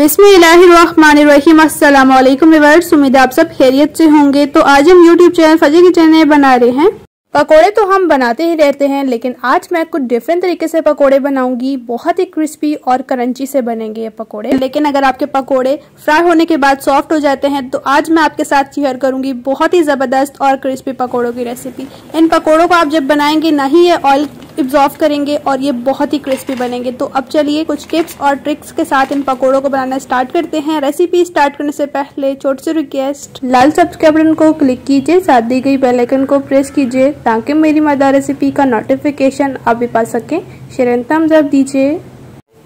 बिस्मिल्लाहिर्रहमानिर्रहीम। अस्सलाम वालेकुम व्यूअर्स, उम्मीद है आप सब खैरियत से होंगे। तो आज हम यूट्यूब चैनल फजी किचन में बना रहे हैं पकोड़े। तो हम बनाते ही रहते हैं, लेकिन आज मैं कुछ डिफरेंट तरीके से पकोड़े बनाऊंगी। बहुत ही क्रिस्पी और क्रंची से बनेंगे ये पकोड़े। लेकिन अगर आपके पकोड़े फ्राई होने के बाद सॉफ्ट हो जाते हैं तो आज मैं आपके साथ शेयर करूंगी बहुत ही जबरदस्त और क्रिस्पी पकोड़ों की रेसिपी। इन पकोड़ों को आप जब बनाएंगे ना ही ये ऑयल एब्जॉर्ब करेंगे और ये बहुत ही क्रिस्पी बनेंगे। तो अब चलिए कुछ टिप्स और ट्रिक्स के साथ इन पकोड़ों को बनाना स्टार्ट करते हैं। रेसिपी स्टार्ट करने से पहले छोटी सी रिक्वेस्ट, लाल सब्सक्राइब बटन को क्लिक कीजिए, साथ दी गई बेल आइकन को प्रेस कीजिए ताकि मेरी मजेदार रेसिपी का नोटिफिकेशन आप भी पा सकें। शेयर एंड थम्स अप दीजिए।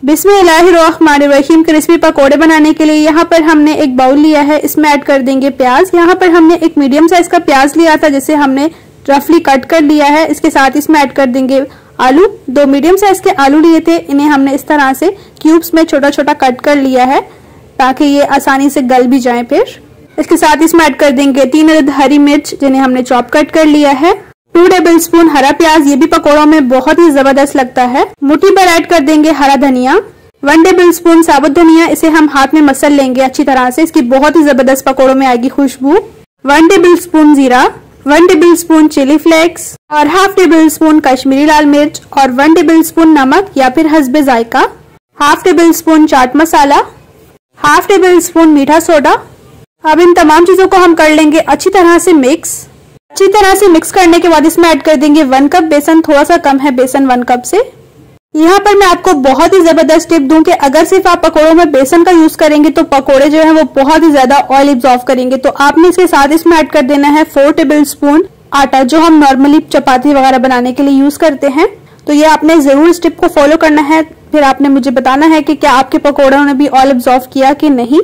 बिस्मिल्लाहिर्रहमानिर्रहीम। क्रिस्पी पकोड़े बनाने के लिए यहाँ पर हमने एक बाउल लिया है, इसमें ऐड कर देंगे प्याज। यहाँ पर हमने एक मीडियम साइज का प्याज लिया था जिसे हमने रफली कट कर लिया है। इसके साथ इसमें ऐड कर देंगे आलू। 2 मीडियम साइज के आलू लिए थे, इन्हें हमने इस तरह से क्यूब्स में छोटा छोटा कट कर लिया है ताकि ये आसानी से गल भी जाए। फिर इसके साथ इसमें ऐड कर देंगे 3 अदद हरी मिर्च जिन्हें हमने चॉप कट कर लिया है। 2 टेबलस्पून हरा प्याज, ये भी पकौड़ों में बहुत ही जबरदस्त लगता है। मुट्ठी भर ऐड कर देंगे हरा धनिया। 1 टेबलस्पून साबुत धनिया, इसे हम हाथ में मसल लेंगे अच्छी तरह से, इसकी बहुत ही जबरदस्त पकौड़ों में आएगी खुशबू। 1 टेबलस्पून जीरा, 1 टेबलस्पून चिली फ्लेक्स और हाफ टेबल स्पून कश्मीरी लाल मिर्च और 1 टेबलस्पून नमक या फिर हस्बे जायका, half table spoon chaat masala, half table spoon मीठा सोडा। अब इन तमाम चीजों को हम कर लेंगे अच्छी तरह से मिक्स। अच्छी तरह से मिक्स करने के बाद इसमें ऐड कर देंगे 1 कप बेसन। थोड़ा सा कम है बेसन 1 कप से। यहाँ पर मैं आपको बहुत ही जबरदस्त टिप दूं कि अगर सिर्फ आप पकोड़ों में बेसन का यूज करेंगे तो पकोड़े जो है वो बहुत ही ज्यादा ऑयल एब्जॉर्ब करेंगे। तो आपने इसके साथ इसमें ऐड कर देना है 4 टेबलस्पून आटा, जो हम नॉर्मली चपाती वगैरह बनाने के लिए यूज करते हैं। तो ये आपने जरूर इस टिप को फॉलो करना है। फिर आपने मुझे बताना है कि क्या आपके पकोड़ों ने भी ऑयल एब्जॉर्ब किया कि नहीं।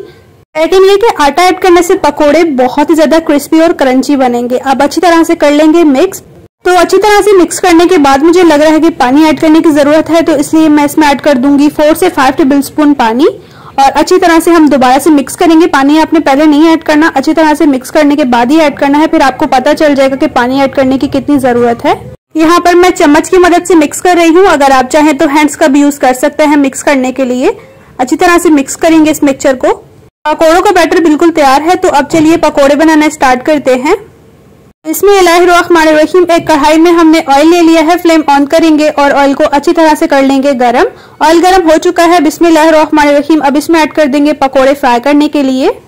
लेकिन ये कि आटा ऐड करने से पकोड़े बहुत ही ज्यादा क्रिस्पी और क्रंची बनेंगे। अब अच्छी तरह से कर लेंगे मिक्स। तो अच्छी तरह से मिक्स करने के बाद मुझे लग रहा है कि पानी ऐड करने की जरूरत है, तो इसलिए मैं इसमें ऐड कर दूंगी 4 से 5 टेबलस्पून पानी और अच्छी तरह से हम दोबारा से मिक्स करेंगे। पानी आपने पहले नहीं ऐड करना, अच्छी तरह से मिक्स करने के बाद ही ऐड करना है। फिर आपको पता चल जाएगा कि पानी ऐड करने की कितनी जरूरत है। यहाँ पर मैं चम्मच की मदद से मिक्स कर रही हूँ, अगर आप चाहें तो हैंड्स का भी यूज कर सकते हैं मिक्स करने के लिए। अच्छी तरह से मिक्स करेंगे इस मिक्सचर को। पकोड़ों का बैटर बिल्कुल तैयार है, तो अब चलिए पकोड़े बनाना स्टार्ट करते हैं। बिस्मिल्लाहिर्रहमानिर्रहीम। एक कढ़ाई में हमने ऑयल ले लिया है, फ्लेम ऑन करेंगे और ऑयल को अच्छी तरह से कर लेंगे गरम। ऑयल गरम हो चुका है। बिस्मिल्लाहिर्रहमानिर्रहीम। अब इसमें ऐड कर देंगे पकोड़े फ्राई करने के लिए।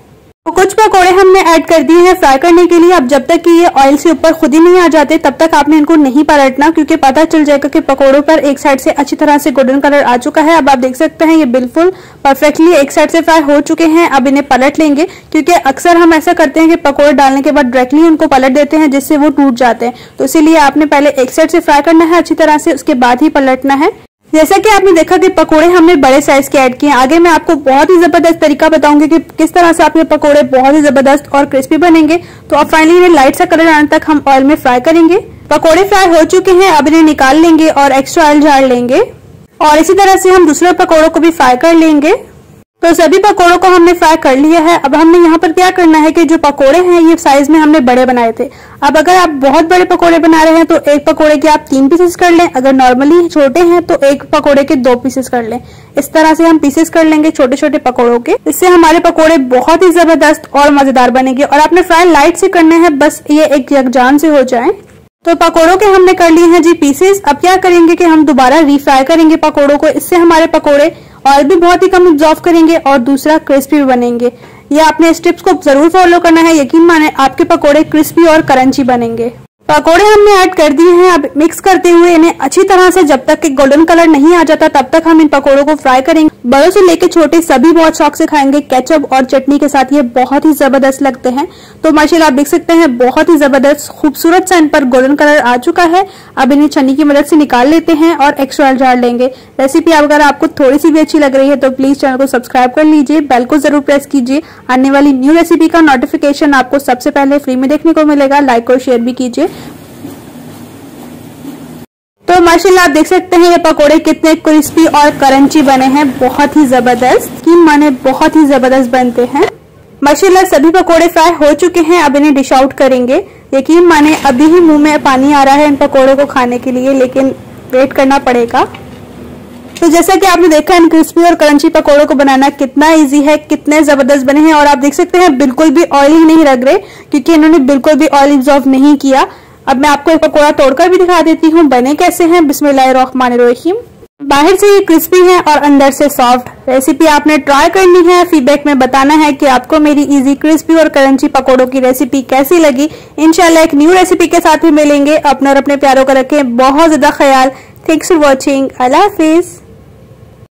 तो कुछ पकोड़े हमने ऐड कर दिए हैं फ्राई करने के लिए। अब जब तक कि ये ऑयल से ऊपर खुद ही नहीं आ जाते तब तक आपने इनको नहीं पलटना, क्योंकि पता चल जाएगा कि पकोड़ों पर एक साइड से अच्छी तरह से गोल्डन कलर आ चुका है। अब आप देख सकते हैं ये बिल्कुल परफेक्टली एक साइड से फ्राई हो चुके हैं। अब इन्हें पलट लेंगे, क्योंकि अक्सर हम ऐसा करते हैं कि पकोड़े डालने के बाद डायरेक्टली उनको पलट देते हैं जिससे वो टूट जाते हैं। तो इसीलिए आपने पहले एक साइड से फ्राई करना है अच्छी तरह से, उसके बाद ही पलटना है। जैसा कि आपने देखा कि पकोड़े हमने बड़े साइज के ऐड किए। आगे मैं आपको बहुत ही जबरदस्त तरीका बताऊंगी कि किस तरह से आपके पकोड़े बहुत ही जबरदस्त और क्रिस्पी बनेंगे। तो अब फाइनली इन्हें लाइट सा कलर आने तक हम ऑयल में फ्राई करेंगे। पकोड़े फ्राई हो चुके हैं, अब इन्हें निकाल लेंगे और एक्स्ट्रा ऑयल झाड़ लेंगे और इसी तरह से हम दूसरे पकोड़ों को भी फ्राई कर लेंगे। तो सभी पकोड़ों को हमने फ्राई कर लिया है। अब हमने यहाँ पर क्या करना है कि जो पकोड़े हैं ये साइज में हमने बड़े बनाए थे। अब अगर आप बहुत बड़े पकोड़े बना रहे हैं तो एक पकोड़े के आप 3 पीसेस कर लें। अगर नॉर्मली छोटे हैं तो एक पकोड़े के 2 पीसेस कर लें। इस तरह से हम पीसेस कर लेंगे छोटे छोटे पकोड़ों के। इससे हमारे पकोड़े बहुत ही जबरदस्त और मजेदार बनेंगे। और आपने फ्राई लाइट से करना है, बस ये एक यकजान से हो जाए। तो पकोड़ों के हमने कर लिए हैं जी पीसेस। अब क्या करेंगे कि हम दोबारा रीफ्राई करेंगे पकोड़ों को। इससे हमारे पकोड़े ऑयल भी बहुत ही कम एब्जॉर्ब करेंगे और दूसरा क्रिस्पी भी बनेंगे। ये आपने स्टेप्स को जरूर फॉलो करना है, यकीन माने आपके पकोड़े क्रिस्पी और क्रंची बनेंगे। पकोड़े हमने ऐड कर दिए हैं। अब मिक्स करते हुए इन्हें अच्छी तरह से जब तक कि गोल्डन कलर नहीं आ जाता तब तक हम इन पकोड़ों को फ्राई करेंगे। बड़ों से लेके छोटे सभी बहुत शौक से खाएंगे। केचप और चटनी के साथ ये बहुत ही जबरदस्त लगते हैं। तो माशाल्लाह आप देख सकते हैं बहुत ही जबरदस्त खूबसूरत सा इन पर गोल्डन कलर आ चुका है। अब इन्हें छन्नी की मदद से निकाल लेते हैं और एक्स्ट्रा ऑयल झाड़ लेंगे। रेसिपी अगर आपको थोड़ी सी भी अच्छी लग रही है तो प्लीज चैनल को सब्सक्राइब कर लीजिए, बेल को जरूर प्रेस कीजिए। आने वाली न्यू रेसिपी का नोटिफिकेशन आपको सबसे पहले फ्री में देखने को मिलेगा। लाइक और शेयर भी कीजिए। तो माशाल्लाह आप देख सकते हैं ये पकोड़े कितने क्रिस्पी और क्रंची बने हैं, बहुत ही जबरदस्त। कि माने बहुत ही जबरदस्त बनते हैं। माशाल्लाह सभी पकोड़े फ्राई हो चुके हैं। अब इन्हें डिश आउट करेंगे। यकीन माने अभी ही मुंह में पानी आ रहा है इन पकोड़ों को खाने के लिए, लेकिन वेट करना पड़ेगा। तो जैसा कि आपने देखा इन क्रिस्पी और क्रंची पकोड़ों को बनाना कितना इजी है, कितने जबरदस्त बने हैं। और आप देख सकते हैं बिल्कुल भी ऑयल ही नहीं लग रहे, क्योंकि इन्होंने बिल्कुल भी ऑयल एब्जॉर्ब नहीं किया। अब मैं आपको एक पकोड़ा तोड़कर भी दिखा देती हूँ बने कैसे हैं। बिस्मिल्लाहिर्रहमानिर्रहीम। बाहर से ये क्रिस्पी है और अंदर से सॉफ्ट। रेसिपी आपने ट्राई करनी है, फीडबैक में बताना है कि आपको मेरी इजी क्रिस्पी और क्रंची पकोड़ों की रेसिपी कैसी लगी। इंशाल्लाह एक न्यू रेसिपी के साथ भी मिलेंगे। अपने और अपने प्यारों का रखें बहुत ज्यादा ख्याल। Thanks for watching. Allah Hafiz.